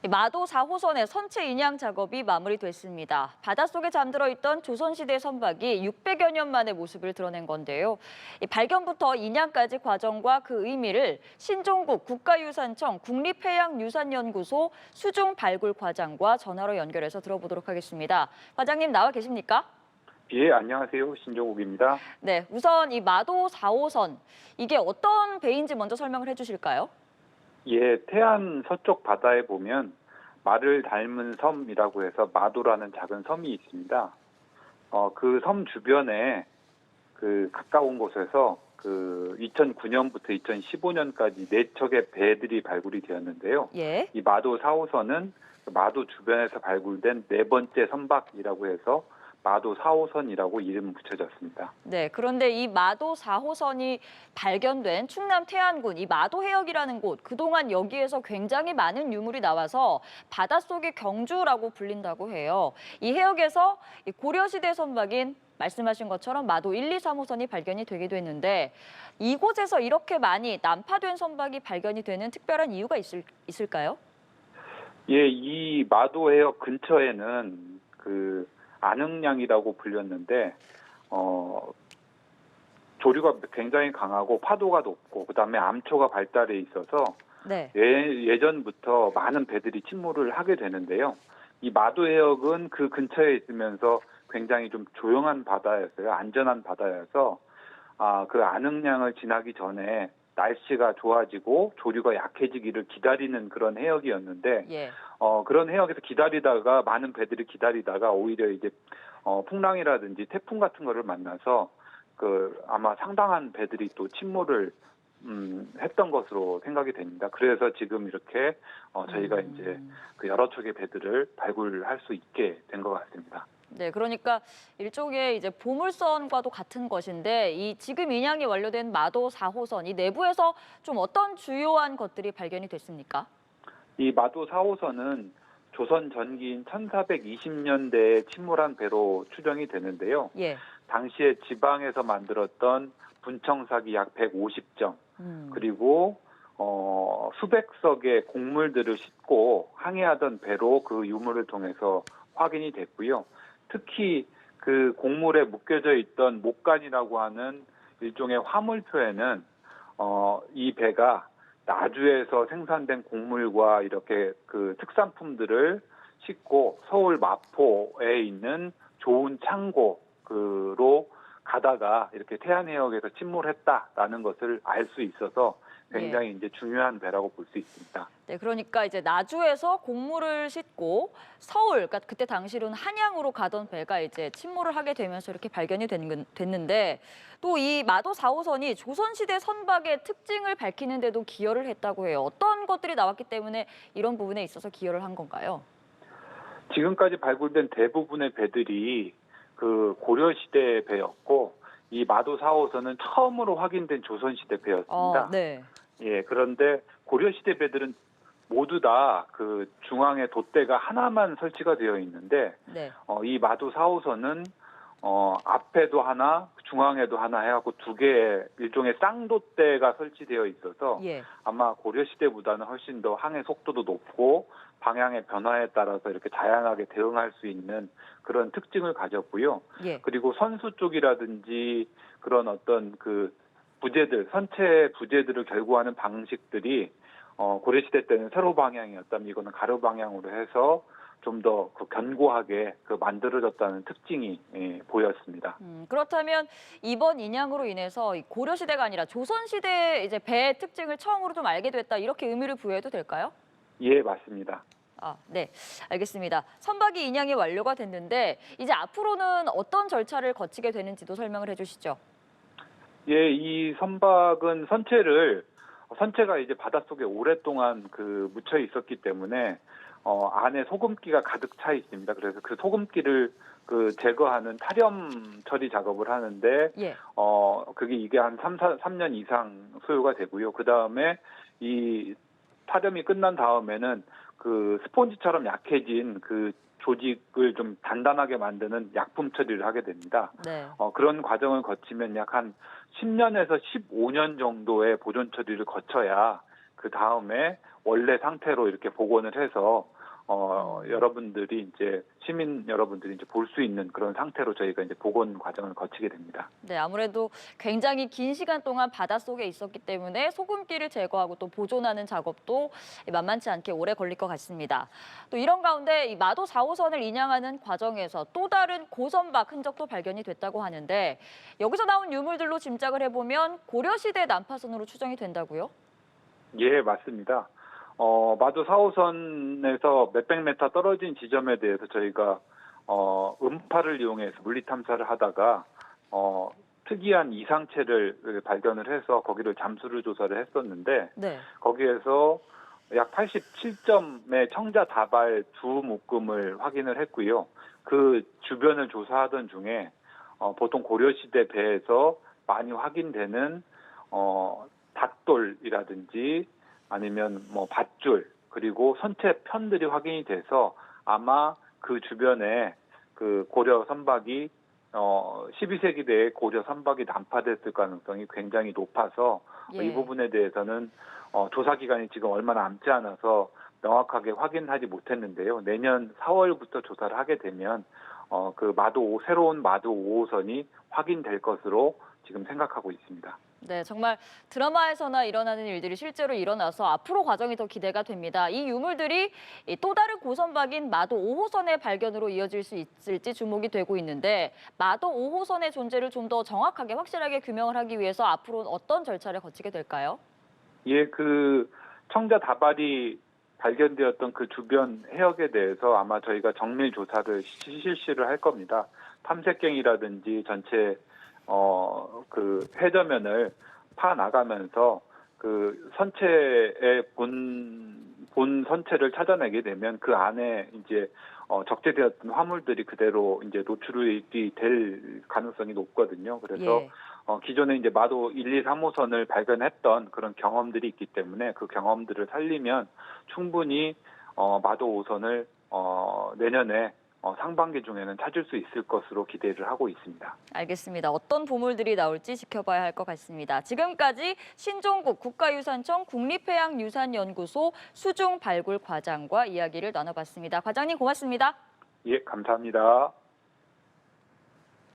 마도 4호선의 선체 인양 작업이 마무리됐습니다. 바닷속에 잠들어 있던 조선시대 선박이 600여 년 만의 모습을 드러낸 건데요. 발견부터 인양까지 과정과 그 의미를 신종국 국가유산청 국립해양유산연구소 수중발굴과장과 전화로 연결해서 들어보도록 하겠습니다. 과장님 나와 계십니까? 예, 안녕하세요. 신종욱입니다. 네, 우선 이 마도 4호선, 이게 어떤 배인지 먼저 설명을 해주실까요? 예, 태안 서쪽 바다에 보면 말을 닮은 섬이라고 해서 마도라는 작은 섬이 있습니다. 그 섬 주변에 가까운 곳에서 2009년부터 2015년까지 4척의 배들이 발굴이 되었는데요. 예. 이 마도 4호선은 마도 주변에서 발굴된 4번째 선박이라고 해서 마도 4호선이라고 이름 붙여졌습니다. 네, 그런데 이 마도 4호선이 발견된 충남 태안군 이 마도 해역이라는 곳, 그동안 여기에서 굉장히 많은 유물이 나와서 바닷속의 경주라고 불린다고 해요. 이 해역에서 고려시대 선박인 말씀하신 것처럼 마도 1, 2, 3호선이 발견이 되기도 했는데 이곳에서 이렇게 많이 난파된 선박이 발견이 되는 특별한 이유가 있을까요? 예, 이 마도 해역 근처에는 안흥량이라고 불렸는데 조류가 굉장히 강하고 파도가 높고 그다음에 암초가 발달해 있어서 네. 예전부터 많은 배들이 침몰을 하게 되는데요. 이 마도 해역은 그 근처에 있으면서 굉장히 좀 조용한 바다였어요. 안전한 바다여서 그 안흥량을 지나기 전에 날씨가 좋아지고 조류가 약해지기를 기다리는 그런 해역이었는데 예. 그런 해역에서 기다리다가 많은 배들이 기다리다가 오히려 이제 풍랑이라든지 태풍 같은 거를 만나서 아마 상당한 배들이 또 침몰을 했던 것으로 생각이 됩니다. 그래서 지금 이렇게 저희가 이제 여러 척의 배들을 발굴할 수 있게 된 것 같습니다. 네, 그러니까 일종의 이제 보물선과도 같은 것인데 이 지금 인양이 완료된 마도 4호선 이 내부에서 좀 어떤 주요한 것들이 발견이 됐습니까? 이 마도 4호선은 조선 전기인 1420년대에 침몰한 배로 추정이 되는데요. 예. 당시에 지방에서 만들었던 분청삭이 약 150점, 그리고 수백 석의 곡물들을 싣고 항해하던 배로 그 유물을 통해서 확인이 됐고요. 특히 그 곡물에 묶여져 있던 목간이라고 하는 일종의 화물표에는 이 배가 나주에서 생산된 곡물과 이렇게 특산품들을 싣고 서울 마포에 있는 좋은 창고로 가다가 이렇게 태안해역에서 침몰했다라는 것을 알 수 있어서 굉장히 이제 중요한 배라고 볼 수 있습니다. 네, 그러니까 이제 나주에서 곡물을 싣고 서울, 그러니까 그때 당시로는 한양으로 가던 배가 이제 침몰을 하게 되면서 이렇게 발견이 됐는데 또 이 마도 4호선이 조선시대 선박의 특징을 밝히는 데도 기여를 했다고 해요. 어떤 것들이 나왔기 때문에 이런 부분에 있어서 기여를 한 건가요? 지금까지 발굴된 대부분의 배들이 고려시대 배였고 이 마도 4호선은 처음으로 확인된 조선시대 배였습니다. 네. 예, 그런데 고려시대 배들은 모두 다 중앙에 돛대가 하나만 설치가 되어 있는데 네. 이 마도 4호선은 앞에도 하나, 중앙에도 하나 해갖고 2개의 일종의 쌍돛대가 설치되어 있어서 예. 아마 고려시대보다는 훨씬 더 항해 속도도 높고 방향의 변화에 따라서 이렇게 다양하게 대응할 수 있는 그런 특징을 가졌고요. 예. 그리고 선수 쪽이라든지 그런 어떤 부재들, 선체 부재들을 결구하는 방식들이 고려시대 때는 세로 방향이었다면 이거는 가로 방향으로 해서 좀 더 견고하게 만들어졌다는 특징이 보였습니다. 그렇다면 이번 인양으로 인해서 고려시대가 아니라 조선시대 이제 배의 특징을 처음으로 좀 알게 됐다 이렇게 의미를 부여해도 될까요? 예, 맞습니다. 네, 알겠습니다. 선박이 인양이 완료가 됐는데 이제 앞으로는 어떤 절차를 거치게 되는지도 설명을 해주시죠. 예, 이 선박은 선체가 이제 바닷속에 오랫동안 묻혀 있었기 때문에 안에 소금기가 가득 차 있습니다. 그래서 그 소금기를 제거하는 탈염 처리 작업을 하는데 예. 이게 한 3년 이상 소요가 되고요. 그다음에 이 탈염이 끝난 다음에는 스폰지처럼 약해진 조직을 좀 단단하게 만드는 약품 처리를 하게 됩니다. 네. 그런 과정을 거치면 약 한 10년에서 15년 정도의 보존 처리를 거쳐야 그 다음에 원래 상태로 이렇게 복원을 해서 여러분들이 이제 시민 여러분들이 이제 볼 수 있는 그런 상태로 저희가 이제 복원 과정을 거치게 됩니다. 네, 아무래도 굉장히 긴 시간 동안 바닷속에 있었기 때문에 소금기를 제거하고 또 보존하는 작업도 만만치 않게 오래 걸릴 것 같습니다. 또 이런 가운데 이 마도 4호선을 인양하는 과정에서 또 다른 고선박 흔적도 발견이 됐다고 하는데 여기서 나온 유물들로 짐작을 해보면 고려시대 난파선으로 추정이 된다고요? 예, 맞습니다. 마도 4호선에서 몇백 미터 떨어진 지점에 대해서 저희가 음파를 이용해서 물리 탐사를 하다가 특이한 이상체를 발견을 해서 거기를 잠수를 조사를 했었는데 네. 거기에서 약 87점의 청자 다발 두 묶음을 확인을 했고요. 그 주변을 조사하던 중에 보통 고려시대 배에서 많이 확인되는 닷돌이라든지 아니면 뭐 밧줄 그리고 선체 편들이 확인이 돼서 아마 그 주변에 그 고려 선박이 12세기대에 고려 선박이 난파됐을 가능성이 굉장히 높아서 예. 이 부분에 대해서는 조사 기간이 지금 얼마 남지 않아서 명확하게 확인하지 못했는데요. 내년 4월부터 조사를 하게 되면 그 새로운 마도 5호선이 확인될 것으로 지금 생각하고 있습니다. 네, 정말 드라마에서나 일어나는 일들이 실제로 일어나서 앞으로 과정이 더 기대가 됩니다. 이 유물들이 또 다른 고선박인 마도 5호선의 발견으로 이어질 수 있을지 주목이 되고 있는데 마도 5호선의 존재를 좀 더 정확하게 확실하게 규명을 하기 위해서 앞으로는 어떤 절차를 거치게 될까요? 예, 그 청자 다발이 발견되었던 그 주변 해역에 대해서 아마 저희가 정밀 조사를 실시를 할 겁니다. 탐색갱이라든지 전체 그 해저면을 파 나가면서 그 선체의 본 선체를 찾아내게 되면 그 안에 이제 적재되었던 화물들이 그대로 이제 노출이 될 가능성이 높거든요. 그래서 예. 기존에 이제 마도 1, 2, 3호선을 발견했던 그런 경험들이 있기 때문에 그 경험들을 살리면 충분히 마도 5호선을 내년에 상반기 중에는 찾을 수 있을 것으로 기대를 하고 있습니다. 알겠습니다. 어떤 보물들이 나올지 지켜봐야 할 것 같습니다. 지금까지 신종국 국가유산청 국립해양유산연구소 수중발굴 과장과 이야기를 나눠봤습니다. 과장님 고맙습니다. 예, 감사합니다.